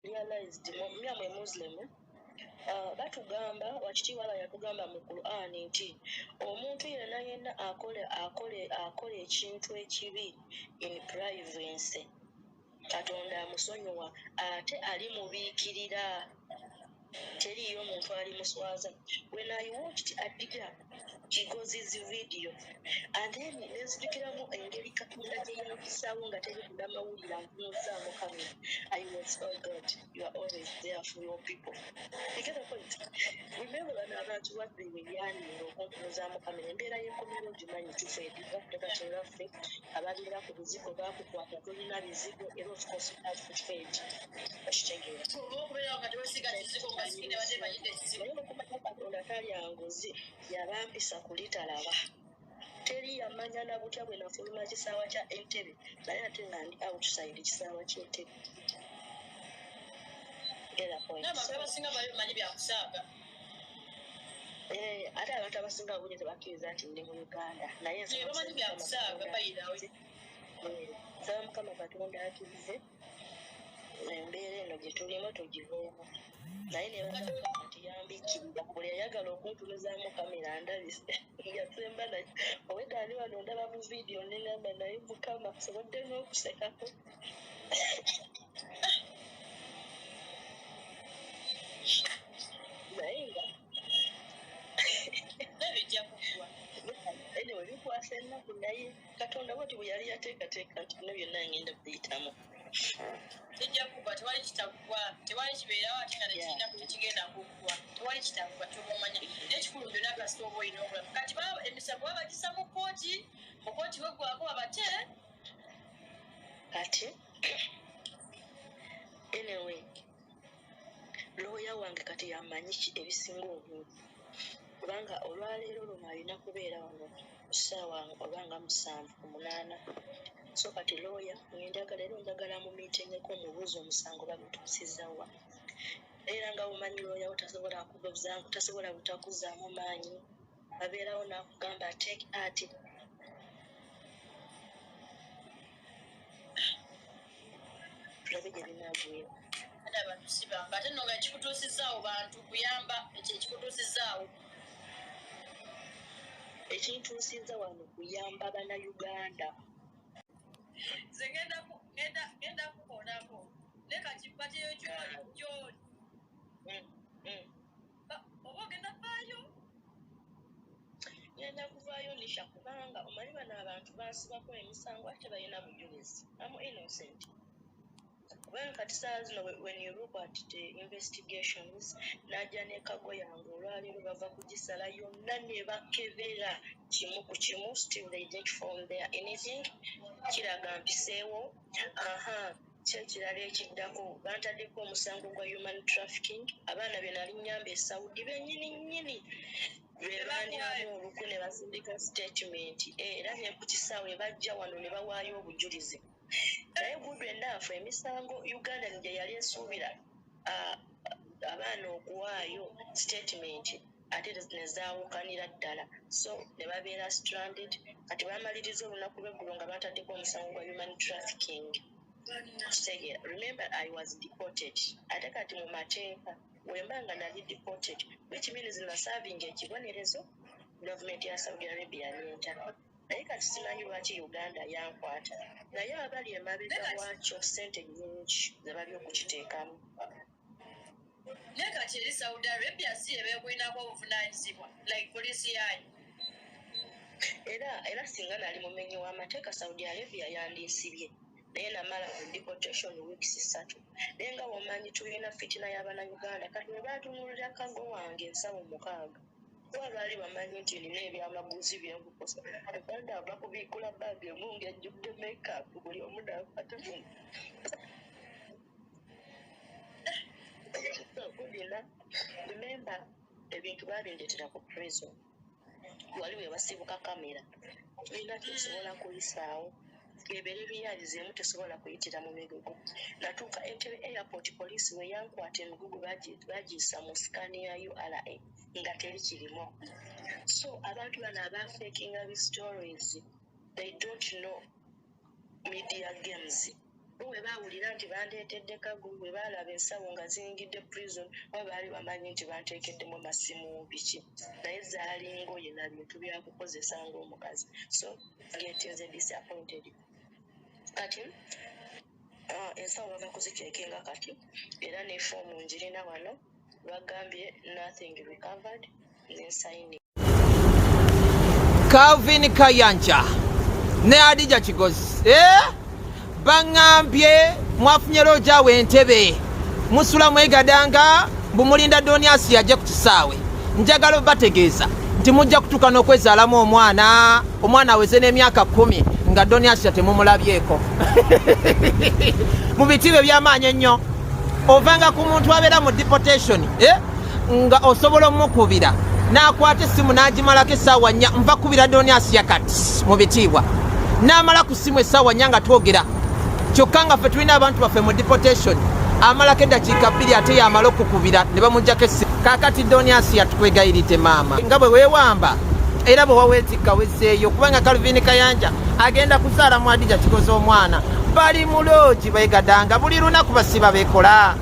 realized me am a Muslim. Batugamba wakitiibwa yatugamba mu Qur'an nti omuntu yenna akole ekintu ekibi in privacy Katonda amusonyiwa ate alimubiikirira teriyo omuntu alimuswaza. When I watched Adija Kigozi's video and then nezijukiramu engeri Katonda gye yankisaawo nga teri Banamawulire antunuzzaamu kamera. I was, oh God, you are always there for your people. You get the point? Remember bano abantu wadde beyaniira okuntunuzzaamu kamera embeera y'enkomero gimanyi tufeediva tegakyeraffe ababeera ku bizigo bakukwata tolina bizigo era of course atufeedi okitegeera okubeera nga tebasiga kizigo nga sikine badde bayidde ekizigo naye nokumanya Katonda talya nguzi yabampisa kulitalaba teri yamanya na butya bwe nafuluma kisaawa kya Entebbe naye ate nga ndi outside kisaawa ky'Entebbe era point n'abantu abasinga bamanyi byakusaaga ate abantu abasinga obunye tebakkiriza nti ndi mu Uganda naye bamanyi byakusaaga bayirawo nsaba Mukama Katonda atulize embeera eno gye tulimu tugiveemu naye ne bakati yambikirira buli ayagala okuntunuzaamu kamera ndabise yasemba naye oweddaani wano ndaba mu vidiyo neŋŋamba naye Mukama sobodde n'okusekako naye nga anyway bikwasa ennaku naye Katonda bwati bwe yali yateekateeka nti bino byonna ngenda biyitamu tejja kuba tewali kitaggwa tewali kibeerawo ate nga nekirina tekigenda kuggwa tewali kitaggwa kyobamanya n'ekikulu byonna kasita oba olina obulamu kati emisango babagisa mu kooti weggwako abate kati anyway looya wange kati yamanyi ebisinga obungi kubanga olwaleero luno alina kubeera wano ssaawa obanga 7-8 so kati looya njagala mu miitingeko omubuuza omusango bagutuusiza wa era nga bumanyi looya tasobola kugozamu tasobola butakuzaamu maanyi abeerawo n'akugamba take ati tulabe gye binaagwira ate abantu sibamba ate nno nga ekikutuusizaawo bantu kuyamba ekyo ekikutuusizaawo ekintuusizza wano kuyamba Bannayuganda nze ngenda kukolako ne kati bateyo gyoli oba ogenda kuvaayo ngenda kuvaayo nisha kubanga omanyi bano abantu bansibako emisango ate balina bujulizi I'm innocent kubanga kati saa zino when you look at the investigations najja n'ekago yange olwaleero bava kugisala yonna ne bakebera kimu ku kimu still they didn't found there anything kiraga mpiseewo kyekirala ekiddako bantaddeko omusango gwa human trafficking abaana be nali nnyamba e Saudi bennyini be bandyamu olukwe ne basindika statement era ne ku kisaawe bajja wano ne bawaayo obujulizi naye gudu enaafu emisango Uganda gye yali esuubira abaana okuwaayo statement ate ne zaawukanira ddala so ne babeera stranded kati bamaliriza olunaku lw'eggulo nga bataddeko omusango gwa human trafficking remember I was deported ate kati mu mateeka wemba nga nali deported which means na serving ekibonerezo gavumenti ya Saudi Arabia nenta naye kati simanyi lwaki Uganda yankwata naye abali emabega wakyo ssente nnyingi ze bali okukiteekamu naye kati eri Saudi Arabia si ebeekwinako obuvunaanyizibwa like polisi yayo era singa nali mumenyi w'amateeka Saudi Arabia yandisibye naye namala ku deportation weeks 3 naye nga womanyi tulina fitina y'Abannayuganda kati we baatunulira kago wange ensawo 6 Wabali bamanyi nti nina ebyamaguzi byenkukosa Uganda bakubiikula baagi emu ng'ejjudde makeup buli omu n'akwatamu remember ebintu babindeetera ku prison wali we basibuka kamera tulina tusobola kuyisaawo ebere byalizeemu tesobola kuyitira mu migugu natuuka Entebbe airport police we yankwata emigugu bagiisa mu sikaani ya URA nga teri kirimo so abantu bano abafakinga bi stories they don't know media games bwe baawulira nti bandeetedde kagulu bwe baalaba ensawo nga ziyingidde prison oba baali bamanyi nti banteekeddemu masimu biki naye zaali ngoye na bintu byakukozesa ng'omukazi so getinze disappointed kati ensawo bava kuziteekenga kati era ne foomu njirina wano bagambye nothing recovered nensayini Calvin Kayanja ne Adija Kigozi bangambye mwafunye roja w'entebe musula mwegadanga bumulinda Doniasi yaje ku kisaawe njagala bategeeza nti mujja kutuuka n'okwezaalamu omwana aweze n'emyaka 10 nga Doniasi temumulabyeko mu bitiibyo by'amaanyi ennyo ovanga ku muntu abeera mu deportation nga osobola omukubira n'akwata essimu n'agimalako essaawa 4 nva kubira Doniasi yakati mu bitiibwa n'amala ku ssimu essaawa 4 nga twogera kyokka nga ffe tulina abantu baffe mu deportation amalako eddakiika 2 ate yamala okukubira ne bamuggyako essimu kaakati Doniasi yatukwegayiridde maama nga bwe weewamba era bwe waweetikka wezzeeyo kubanga Calvin Kayanja agenda kuzaala mu Adija Kigozi omwana bali mu loogi beegadanga buli lunaku basiba beekola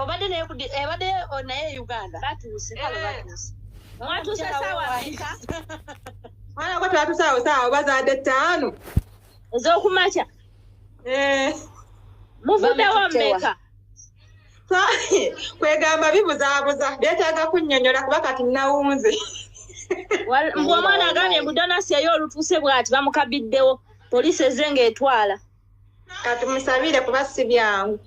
obadde naye Uganda batuuse mwatuuse saawa mmeka mwana ko twatuusaawo saawa bazadde 5 ez'okumakya muvuddewo mmeka kwegamba bibuzaabuza beetaaga kunnyonnyola kuba kati nawunze omwana agambye mbu Doniasi eyo olutuuse bw'ati bamukabiddewo poliisi ezze ng'etwala kati musabire kuba si byangu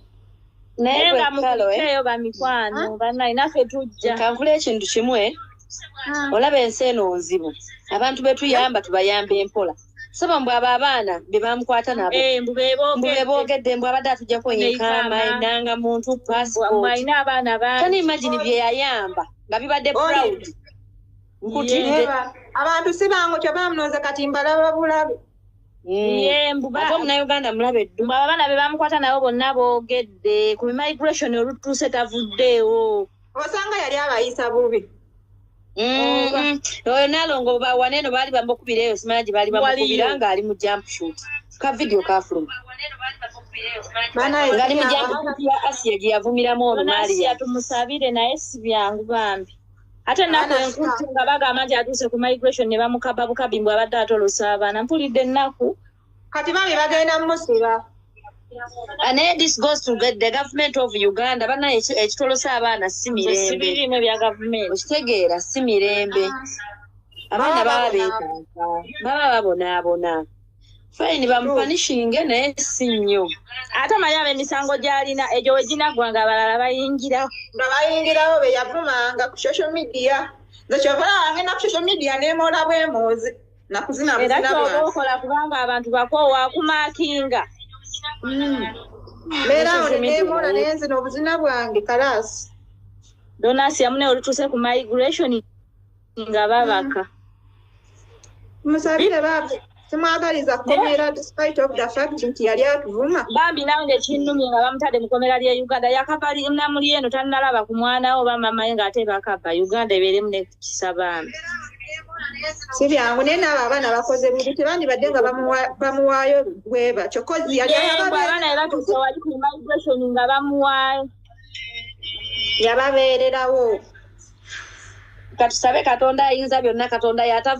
naye nga mukiteeyo bamikwano bannaye naffe tujja kankula ekintu kimwe olaba ensi eno nzibu abantu betuyamba tubayamba empola saba mbw abo abaana be bamukwata nabo mbu beeboogedde mbw abadde atujjako yenkama endangamuntu passport alina abaana bangi kani imagine bye yayamba nga bibadde proud nkutidde abantu si bangu kyo bamunoza kati mbalaba bulabe ate omunauganda mulabe ddu abaana be bamukwata nabo bonna boogedde ku migration olutuuse tavuddeewo osanga yali abayisa bubi oyo nalongo waneeno baali bamukubireyo simanyi gye baali bamukubira ng'ali mu jump shoot ka video kafuluma ng'ali mu jump shoot ya Asiya gye yavumiramu ono Asiya tumusabire naye si byangu bambi ate ennaku enkutu nga bagamba nti atuuse ku migration ne bamukaba bukabi mbw abadde atolosa abaana mpulidde ennaku kati bami bagenda musiba naye this goes to the government of Uganda banaye ekitolosa abaana si mirembe birimu bya gavumenti okitegeera si mirembe abaana baba beetaaga baba babonaabona fine bamupanishinge naye si nnyo ate manyi emisango gy'alina egyo we ginaggwanga abalala bayingirawo be yavumanga ku social media nze kyovala wange na ku social media neemola bwemoozi nakuzina era kyoba okola kubanga abantu bakoowa akumakinga beera awo neemola naye nzina obuzina bwange kalaasi Doniasi yamune olutuuse ku migration nga babaka musabire baabe simwagaliza kukomera despite of the fact nti yali atuvuma bambi nange kinnumye nga bamutadde mu komera lya Uganda yakava namuli eno tannalaba ku mwana oba mamaye ng'ate bakava Uganda ebeeremu ne kisa bambi si byangu naye naabo abaana bakoze bubi tebandibadde nga bamuwaayo bwe batyo kozi yali abaana ebatuuse wali ku migration nga bamuwaayo yababeererawo katusabe Katonda ayinza byonna Katonda yata